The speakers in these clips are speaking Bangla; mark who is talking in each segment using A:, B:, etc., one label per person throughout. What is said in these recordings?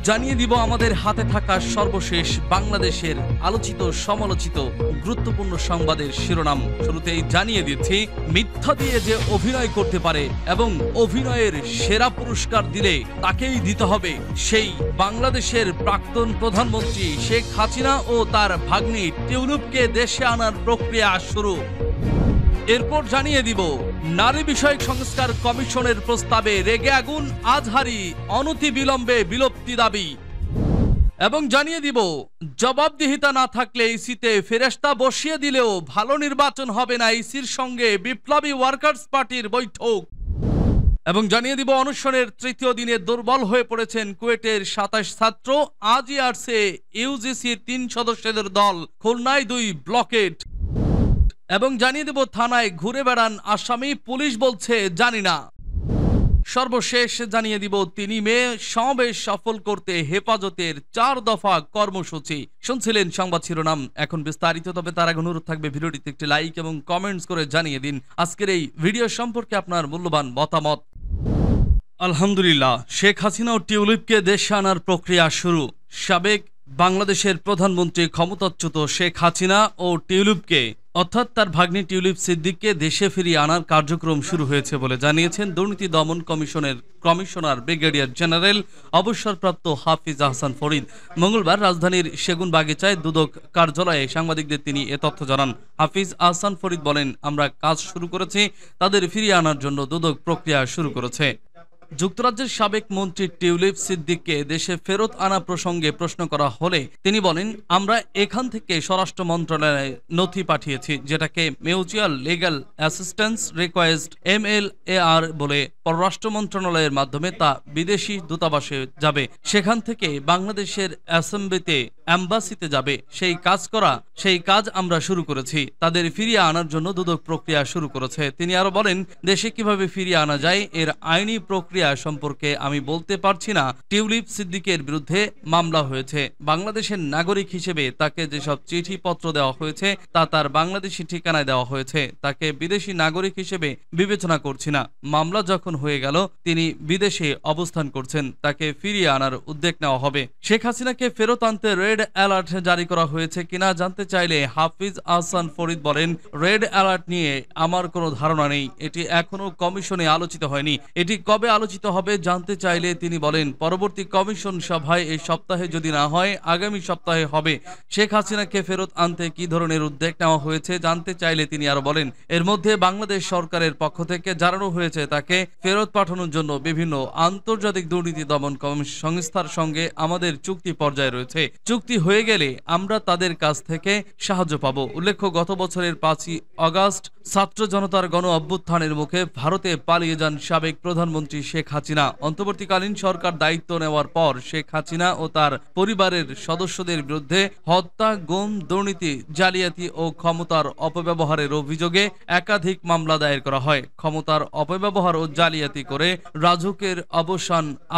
A: জানিয়ে দিব আমাদের হাতে থাকা সর্বশেষ বাংলাদেশের আলোচিত সমালোচিত গুরুত্বপূর্ণ সংবাদের শিরোনাম। শুরুতেই জানিয়ে দিচ্ছি, মিথ্যা দিয়ে যে অভিনয় করতে পারে এবং অভিনয়ের সেরা পুরস্কার দিলে তাকেই দিতে হবে, সেই বাংলাদেশের প্রাক্তন প্রধানমন্ত্রী শেখ হাসিনা ও তার ভাগ্নি টিউলিপকে দেশে আনার প্রক্রিয়া শুরু। এরপর জানিয়ে দিব, নারী বিষয়ক সংস্কার কমিশনের প্রস্তাবে রেগে আগুন আজহারী, অনতিবিলম্বে বিলুপ্তি দাবি। এবং জানিয়ে দিব, জবাবদিহিতা না থাকলে ইসিতে ফেরেশতা বসিয়ে দিলেও ভালো নির্বাচন হবে না, ইসির সঙ্গে বিপ্লবী ওয়ার্কার্স পার্টির বৈঠক। এবং জানিয়ে দিব, অনশনের তৃতীয় দিনে দুর্বল হয়ে পড়েছেন কুয়েটের ২৭ ছাত্র, আজই আসছে ইউজিসির ৩ সদস্যদের দল, খুলনায় ২ ব্লকেট। এবং জানিয়ে দেব, থানায় ঘুরে বেড়ান আসামি, পুলিশ বলছে জানি না। সর্বশেষ জানিয়ে দিব, ৩ মে সমাবেশ সফল করতে হেফাজতের ৪ দফা কর্মসূচি। শুনছিলেন সংবাদ শিরোনাম, এখন বিস্তারিত। তবে তার আগে অনুরোধ থাকবে ভিডিওটিতে একটি লাইক এবং কমেন্টস করে জানিয়ে দিন আজকের এই ভিডিও সম্পর্কে আপনার মূল্যবান মতামত। আলহামদুলিল্লাহ, শেখ হাসিনা ও টিউলিপকে দেশে আনার প্রক্রিয়া শুরু। সাবেক বাংলাদেশের প্রধানমন্ত্রী ক্ষমতাচ্যুত শেখ হাসিনা ও টিউলিপকে অর্থাৎ তার ভাগ্নি টিউলিপ সিদ্দিককে দেশে ফিরিয়ে আনার কার্যক্রম শুরু হয়েছে বলে জানিয়েছেন দুর্নীতি দমন কমিশনের কমিশনার ব্রিগেডিয়ার জেনারেল অবসরপ্রাপ্ত হাফিজ আহসান ফরিদ। মঙ্গলবার রাজধানীর সেগুনবাগিচায় দুদক কার্যালয়ে সাংবাদিকদের তিনি এ তথ্য জানান। হাফিজ আহসান ফরিদ বলেন, আমরা কাজ শুরু করেছি, তাদের ফিরিয়ে আনার জন্য দুদক প্রক্রিয়া শুরু করেছে। যুক্তরাজ্যের সাবেক মন্ত্রী টিউলিপ সিদ্দিককে দেশে ফেরত আনা প্রসঙ্গে প্রশ্ন করা হলে তিনি বলেন, আমরা এখান থেকে স্বরাষ্ট্র মন্ত্রণালয়ে নথি পাঠিয়েছি, যেটাকে mutual legal assistance request MLAR বলে। পররাষ্ট্র মন্ত্রণালয়ের মাধ্যমে তা বিদেশি দূতাবাসে যাবে, সেখান থেকে বাংলাদেশের অ্যাম্বাসিতে যাবে। সেই কাজ আমরা শুরু করেছি, তাদের ফিরিয়ে আনার জন্য দুদক প্রক্রিয়া শুরু করেছে। তিনি আরো বলেন, দেশে কিভাবে ফিরিয়ে আনা যায় এর আইনি প্রক্রিয়া সম্পর্কে আমি বলতে পারছি না। টিউলিপ সিদ্দিকের বিরুদ্ধে মামলা হয়েছে, বাংলাদেশের নাগরিক হিসেবে তাকে যেসব চিঠিপত্র দেওয়া হয়েছে তা তার বাংলাদেশি ঠিকানায় দেওয়া হয়েছে, তাকে বিদেশি নাগরিক হিসেবে বিবেচনা করছি না। মামলা যখন হয়ে গেল, তিনি বিদেশে অবস্থান করছেন, তাকে ফিরিয়ে আনার উদ্যোগ নেওয়া হবে। শেখ হাসিনাকে ফেরত আনতে রেড অ্যালার্ট জারি করা হয়েছে কিনা জানতে চাইলে হাফিজ আহসান ফরিদ বলেন, রেড অ্যালার্ট নিয়ে আমার কোনো ধারণা নেই, এটি এখনো কমিশনে আলোচিত হয়নি। এটি কবে আলোচিত হবে জানতে চাইলে তিনি বলেন, পরবর্তী কমিশন সভায় এই সপ্তাহে যদি না হয় আগামী সপ্তাহে হবে। শেখ হাসিনাকে ফেরত আনতে কি ধরনের উদ্যোগ নেওয়া হয়েছে জানতে চাইলে তিনি আরো বলেন, এর মধ্যে বাংলাদেশ সরকারের পক্ষ থেকে জানানো হয়েছে তাকে ফেরত পাঠানোর জন্য বিভিন্ন আন্তর্জাতিক দুর্নীতি দমন সংস্থার সঙ্গে আমাদের চুক্তি পর্যায়ে রয়েছে। চুক্তি হয়ে গেলে আমরা তাদের কাছ থেকে সাহায্য পাব। উল্লেখ্য, গত বছরের 5ই আগস্ট ছাত্র জনতার গণ অভ্যুত্থানের মুখে ভারতে পালিয়ে যান সাবেক প্রধানমন্ত্রী শেখ হাসিনা। অন্তর্বর্তীকালীন সরকার দায়িত্ব নেওয়ার পর শেখ হাসিনা ও তার পরিবারের সদস্যদের বিরুদ্ধে হত্যা, গুম, দুর্নীতি, জালিয়াতি ও ক্ষমতার অপব্যবহারের অভিযোগে একাধিক মামলা দায়ের করা হয়। ক্ষমতার অপব্যবহার ও জালিয়াতি করে রাজুকের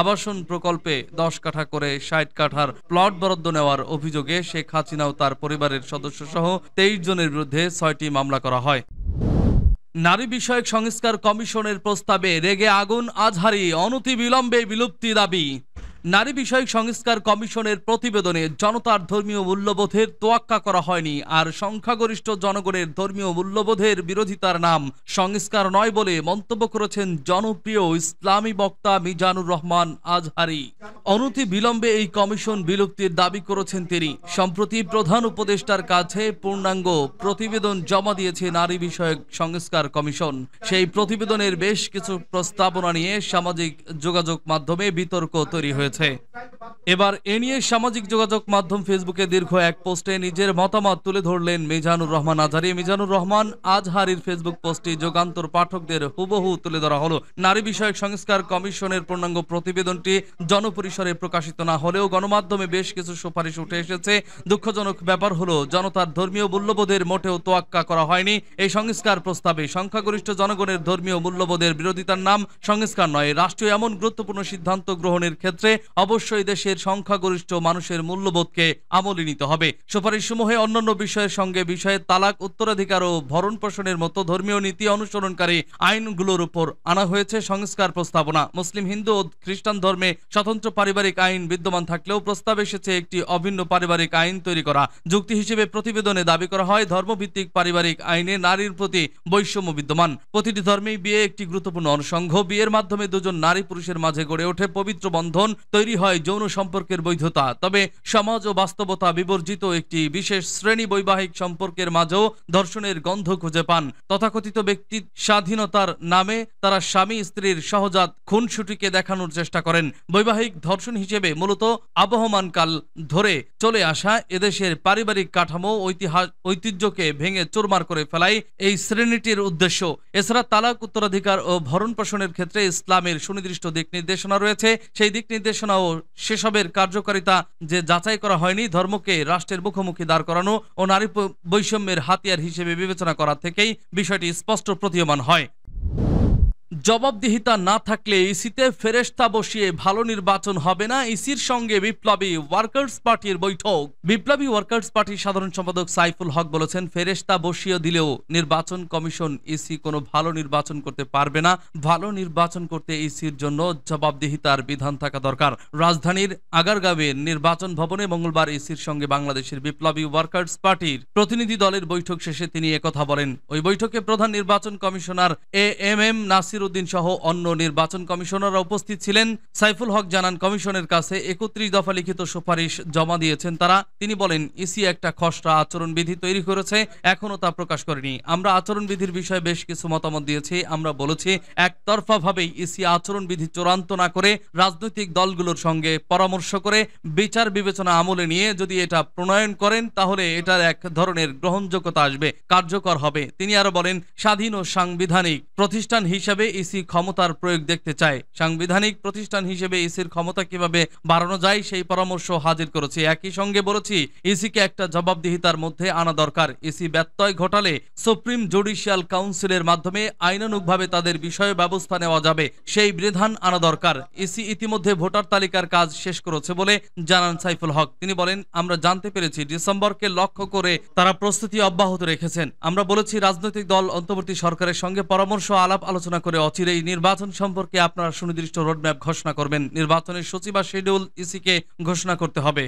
A: আবাসন প্রকল্পে 10 কাঠা করে 60 কাঠার প্লট বরাদ্দ নেওয়ার অভিযোগে শেখ হাসিনা ও তার পরিবারের সদস্য সহ 23 জনের বিরুদ্ধে 6টি মামলা করা হয়। নারী বিষয়ক সংস্কার কমিশনের প্রস্তাবে রেগে আগুন আজহারী, অনতিবিলম্বে বিলুপ্তি দাবি। নারী বিষয়ক সংস্কার কমিশনের প্রতিবেদনে জনতার ধর্মীয় মূল্যবোধের তোয়াক্কা করা হয়নি, আর সংখ্যাগরিষ্ঠ জনগণের ধর্মীয় মূল্যবোধের বিরোধিতার নাম সংস্কার নয় বলে মন্তব্য করেছেন জনপ্রিয় ইসলামী বক্তা মিজানুর রহমান আজহারী। অনতিবিলম্বে এই কমিশন বিলুপ্তির দাবি করেছেন তিনি। সম্প্রতি প্রধান উপদেষ্টার কাছে পূর্ণাঙ্গ প্রতিবেদন জমা দিয়েছে নারী বিষয়ক সংস্কার কমিশন। সেই প্রতিবেদনের বেশ কিছু প্রস্তাবনা নিয়ে সামাজিক যোগাযোগ মাধ্যমে বিতর্ক তৈরি হয়েছে। এবার এ নিয়ে সামাজিক যোগাযোগ মাধ্যম ফেসবুকে দীর্ঘ এক পোস্টে নিজের মতামত তুলে ধরলেন মিজানুর রহমান আজহারী। মিজানুর রহমান আজহারীর ফেসবুক পোস্টটি যুগান্তর পাঠকদের হুবহু তুলে ধরা হলো। নারী বিষয়ক সংস্কার কমিশনের পূর্ণাঙ্গ প্রতিবেদনটি জনপরিসরে প্রকাশিত না হলেও গণমাধ্যমে বেশ কিছু সুপারিশ উঠে এসেছে। দুঃখজনক ব্যাপার হলো, জনতার ধর্মীয় মূল্যবোধের মোটেও তোয়াক্কা করা হয়নি এই সংস্কার প্রস্তাবে। সংখ্যাগরিষ্ঠ জনগণের ধর্মীয় মূল্যবোধের বিরোধিতার নাম সংস্কার নয়। রাষ্ট্রীয় এমন গুরুত্বপূর্ণ সিদ্ধান্ত গ্রহণের ক্ষেত্রে অবশ্যই দেশের সংখ্যাগরিষ্ঠ মানুষের মূল্যবোধকে আমলে নিতে হবে। সুপারিশসমূহে অন্যান্য বিষয়ের সঙ্গে বিষয়ে তালাক, উত্তরাধিকার ও ভরণ পোষণের মতো ধর্মীয় নীতি অনুসরণকারী আইনগুলোর উপর আনা হয়েছে সংস্কার প্রস্তাবনা। মুসলিম, হিন্দু ও খ্রিস্টান ধর্মে স্বতন্ত্র পারিবারিক আইন বিদ্যমান থাকলেও প্রস্তাব এসেছে একটি অভিন্ন পারিবারিক আইন তৈরি করা। যুক্তি হিসেবে প্রতিবেদনে দাবি করা হয়, ধর্মভিত্তিক পারিবারিক আইনে নারীর প্রতি বৈষম্য বিদ্যমান। প্রতিটি ধর্মেই বিয়ে একটি গুরুত্বপূর্ণ অনুষঙ্গ। বিয়ের মাধ্যমে দুজন নারী পুরুষের মাঝে গড়ে ওঠে পবিত্র বন্ধন, তৈরি হয় যৌন সম্পর্কের বৈধতা। তবে সমাজ ও বাস্তবতা বিবর্জিত একটি বিশেষ শ্রেণী বৈবাহিক সম্পর্কের মাঝেও ধর্ষণের গন্ধ খুঁজে পান। তথাকথিত ব্যক্তি স্বাধীনতার নামে তারা স্বামী স্ত্রীর সহজাত খুনসুটিকে দেখানোর চেষ্টা করেন। বৈবাহিক ধর্ষণ হিসেবে মূলত আবহমান কাল ধরে চলে আসা এদেশের পারিবারিক কাঠামো ঐতিহ্যকে ভেঙে চুরমার করে ফেলাই এই শ্রেণীটির উদ্দেশ্য। এছাড়া তালাক, উত্তরাধিকার ও ভরণ পোষণের ক্ষেত্রে ইসলামের সুনির্দিষ্ট দিক নির্দেশনা রয়েছে। সেই দিক নির্দেশনা ও সেসবের কার্যকারিতা যে যাচাই করা হয়নি, ধর্মকে রাষ্ট্রের মুখোমুখি দাঁড় করানো ও নারী বৈষম্যের হাতিয়ার হিসেবে বিবেচনা করা থেকেই বিষয়টি স্পষ্ট প্রতীয়মান হয়। জবাবদিহিতা না থাকলে ইসিতে ফেরেশতা বসিয়ে ভালো নির্বাচন হবে না, ইসির সঙ্গে বিপ্লবী ওয়ার্কার্স পার্টির বৈঠক। বিপ্লবী ওয়ার্কার্স পার্টির সাধারণ সম্পাদক সাইফুল হক বলেছেন, ফেরেশতা বসিয়ে দিলেও নির্বাচন কমিশন ইসি কোনো ভালো নির্বাচন করতে পারবে না। ভালো নির্বাচন করতে ইসির জন্য জবাবদিহিতার বিধান থাকা দরকার। রাজধানীর আগারগাঁওয়ের নির্বাচন ভবনে মঙ্গলবার ইসির সঙ্গে বাংলাদেশের বিপ্লবী ওয়ার্কার্স পার্টির প্রতিনিধি দলের বৈঠক শেষে তিনি একথা বলেন। ওই বৈঠকে প্রধান নির্বাচন কমিশনার এএমএম নাসির উদ্দিন সহ অন্য নির্বাচন কমিশনাররা উপস্থিত ছিলেন। সাইফুল হক জানান, কমিশনের কাছে 31 দফা লিখিত সুপারিশ জমা দিয়েছেন তারা। তিনি বলেন, ইসি একটা খসড়া আচরণবিধি তৈরি করেছে, এখনো তা প্রকাশ করেনি। আমরা আচরণবিধির বিষয়ে বেশ কিছু মতামত দিয়েছি। আমরা বলেছি, একতরফাভাবেই ইসি আচরণবিধি চূড়ান্ত না করে রাজনৈতিক দলগুলোর সঙ্গে পরামর্শ করে বিচার বিবেচনা আমলে নিয়ে যদি এটা প্রণয়ন করেন, তাহলে এটার এক ধরনের গ্রহণযোগ্যতা আসবে, কার্যকর হবে। তিনি আরো বলেন, স্বাধীন ও সাংবিধানিক প্রতিষ্ঠান হিসেবে ইসি ক্ষমতার প্রয়োগ দেখতে চায়। সাংবিধানিক প্রতিষ্ঠান হিসেবে ইসির ক্ষমতা কিভাবে বাড়ানো যায় সেই পরামর্শ হাজির করেছি। একই সঙ্গে বলেছি, ইসিকে একটা জবাবদিহিতার মধ্যে আনা দরকার। ইসি ব্যত্যয় ঘটালে সুপ্রিম জুডিশিয়াল কাউন্সিলের মাধ্যমে আইনানুগভাবে তাদের বিষয়ে ব্যবস্থা নেওয়া যাবে, সেই বিধান আনা দরকার। ইসি ইতিমধ্যে ভোটার তালিকার কাজ শেষ করেছে বলে জানান সাইফুল হক। তিনি বলেন, আমরা জানতে পেরেছি ডিসেম্বরকে লক্ষ্য করে তারা প্রস্তুতি অব্যাহত রেখেছেন। আমরা বলেছি, রাজনৈতিক দল অন্তর্বর্তী সরকারের সঙ্গে পরামর্শ আলাপ আলোচনা করে অচিরেই নির্বাচন সম্পর্কে আপনারা সুনির্দিষ্ট রোডম্যাপ ঘোষণা করবেন। নির্বাচনের সূচি বা শিডিউল ইসিকে ঘোষণা করতে হবে।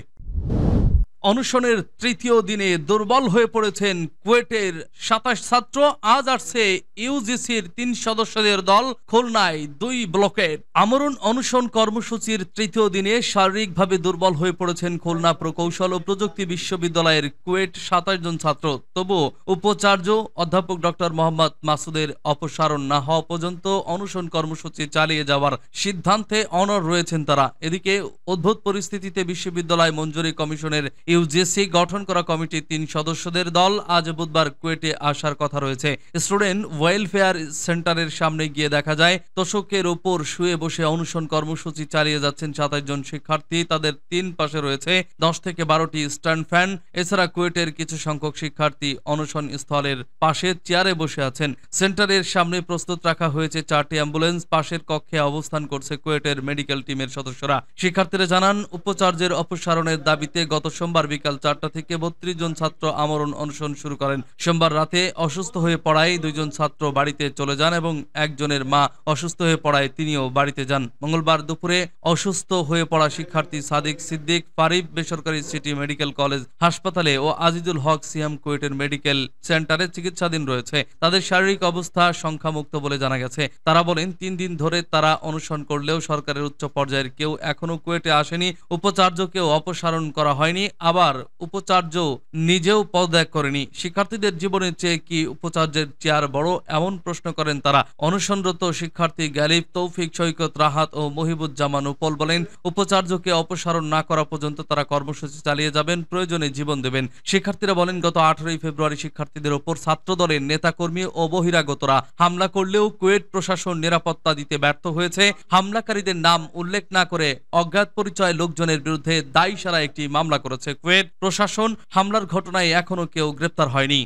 A: অনশনের তৃতীয় দিনে দুর্বল হয়ে পড়েছেন কুয়েটের 27 ছাত্র। আজ আসছে ইউজিসির 3 সদস্যদের দল খুলনায় 2 ব্লকের। আমরণ অনশন কর্মসূচির তৃতীয় দিনে শারীরিকভাবে দুর্বল হয়ে পড়েছেন খুলনা প্রকৌশল ও প্রযুক্তি বিশ্ববিদ্যালয়ের কুয়েট 27 জন ছাত্র। তবুও উপাচার্য অধ্যাপক ডক্টর মোহাম্মদ মাসুদের অপসারণ না হওয়া পর্যন্ত অনশন কর্মসূচি চালিয়ে যাওয়ার সিদ্ধান্তে অনড় রয়েছেন তারা। এদিকে অদ্ভুত পরিস্থিতিতে বিশ্ববিদ্যালয় মঞ্জুরি কমিশনের ইউজিসি গঠন করা কমিটির 3 সদস্যদের দল আজ বুধবার কুয়েটে আসার কথা রয়েছে। স্টুডেন্ট ওয়েলফেয়ার সেন্টারের সামনে গিয়ে দেখা যায়, তোশকের উপর শুয়ে বসে অনশন কর্মসূচি চালিয়ে যাচ্ছেন 27 জন শিক্ষার্থী। তাদের 3 পাশে রয়েছে 10 থেকে 12টি স্ট্যান্ড ফ্যান। এছাড়া কুয়েটের কিছু সংখ্যক শিক্ষার্থী অনশন স্থলের পাশে চেয়ারে বসে আছেন। সেন্টারের সামনে প্রস্তুত রাখা হয়েছে 4টি অ্যাম্বুলেন্স। পাশের কক্ষে অবস্থান করছে কুয়েটের মেডিকেল টিমের সদস্যরা। শিক্ষার্থীরা জানান, উপাচার্যের অপসারণের দাবিতে গত সোমবার বিকাল 4টা থেকে 32 জন ছাত্র আমরণ অনশন শুরু করেন। সোমবার রাতে অসুস্থ হয়ে পড়ায় 2 জন ছাত্র বাড়িতে চলে যান এবং একজনের মা অসুস্থ হয়ে পড়ায় তিনিও বাড়িতে যান। মঙ্গলবার দুপুরে অসুস্থ হয়ে পড়া শিক্ষার্থী সাদিক সিদ্দিক ফারিব বেসরকারি সিটি মেডিকেল কলেজ হাসপাতালে ও আজিজুল হক সিয়াম কুয়েটের মেডিকেল সেন্টারে চিকিৎসাধীন রয়েছে। তাদের শারীরিক অবস্থা সংখ্যামুক্ত বলে জানা গেছে। তারা বলেন, 3 দিন ধরে তারা অনশন করলেও সরকারের উচ্চ পর্যায়ের কেউ এখনো কুয়েটে আসেনি। উপাচার্যকেও অপসারণ করা হয়নি, আবার উপাচার্য নিজেও পদত্যাগ করেনি। শিক্ষার্থীদের জীবনের চেয়ে কি উপাচার্যের চেয়ার বড়, এমন প্রশ্ন করেন তারা। অনশনরত শিক্ষার্থী গালিব, তৌফিক, সৈকত, রাহাত ও মহিবুজ্জামান উপল বলেন, উপাচার্যকে অপসারণ না করা পর্যন্ত তারা কর্মসূচি চালিয়ে যাবেন, প্রয়োজনে জীবন দেবেন। শিক্ষার্থীরা বলেন, গত 18 ফেব্রুয়ারি শিক্ষার্থীদের ওপর ছাত্রদলের নেতাকর্মী ও বহিরাগতরা হামলা করলেও কুয়েট প্রশাসন নিরাপত্তা দিতে ব্যর্থ হয়েছে। হামলাকারীদের নাম উল্লেখ না করে অজ্ঞাত পরিচয় লোকজনের বিরুদ্ধে দায়ী সারা একটি মামলা করেছে কুয়েট প্রশাসন। হামলার ঘটনায় এখনো কেউ গ্রেপ্তার হয়নি।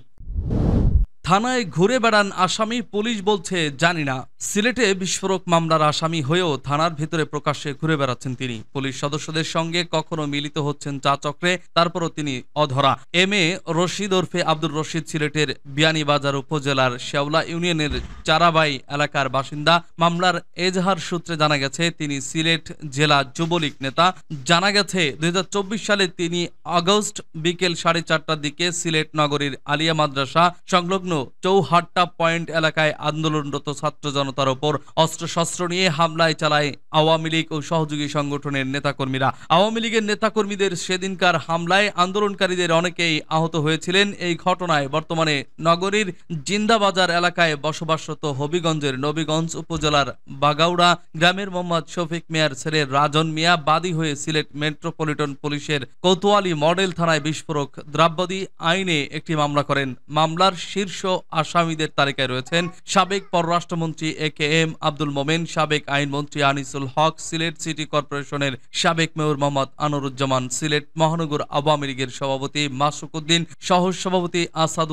A: থানায় ঘুরে বেড়ান আসামি, পুলিশ বলছে জানি না। সিলেটে বিস্ফোরক মামলার আসামি হয়েও থানার ভিতরে প্রকাশ্যে ঘুরে বেড়াচ্ছেন তিনি। পুলিশ সদস্যদের সঙ্গে কখনো মিলিত হচ্ছেন চা চক্রে, তারপরও তিনি অধরা। এম এ রশিদ ওরফে আব্দুর রশিদ সিলেটের বিয়ানীবাজার উপজেলার শেওলা ইউনিয়নের চারাবাই এলাকার বাসিন্দা। মামলার এজাহার সূত্রে জানা গেছে তিনি সিলেট জেলা যুবলীগ নেতা। জানা গেছে 2024 সালে তিনি আগস্ট বিকেল 4:30টার দিকে সিলেট নগরীর আলিয়া মাদ্রাসা সংলগ্ন চৌহাট্টা পয়েন্ট এলাকায় আন্দোলনরত ছাত্র জনতার ওপর অস্ত্রশস্ত্র নিয়ে হামলায় চালায় আওয়ামী লীগ ও সহযোগী সংগঠনের নেতাকর্মীরা। আওয়ামী লীগের নেতাকর্মীদের সেদিনকার হামলায় আন্দোলনকারীদের অনেকেই আহত হয়েছিলেন। এই ঘটনায় বর্তমানে নগরীর জিন্দাবাজার এলাকায় বসবাসরত হবিগঞ্জের নবীগঞ্জ উপজেলার বাগাউড়া গ্রামের মোহাম্মদ শফিক মিয়ার ছেলে রাজন মিয়া বাদী হয়ে সিলেট মেট্রোপলিটন পুলিশের কোতোয়ালি মডেল থানায় বিস্ফোরক দ্রব্যাদি আইনে একটি মামলা করেন। মামলার শীর্ষ আসামিদের তালিকায় রয়েছেন সাবেক পররাষ্ট্রমন্ত্রী এ.কে.এম. আব্দুল মোমেন, সাবেক আইনমন্ত্রী আনিসুল হক, সিলেট সিটি কর্পোরেশনের সাবেক মেয়র মোহাম্মদ আনোরুজ্জামান, সিলেট মহানগর আওয়ামী লীগের সভাপতি মাসুক উদ্দিন, সহ সভাপতি আসাদ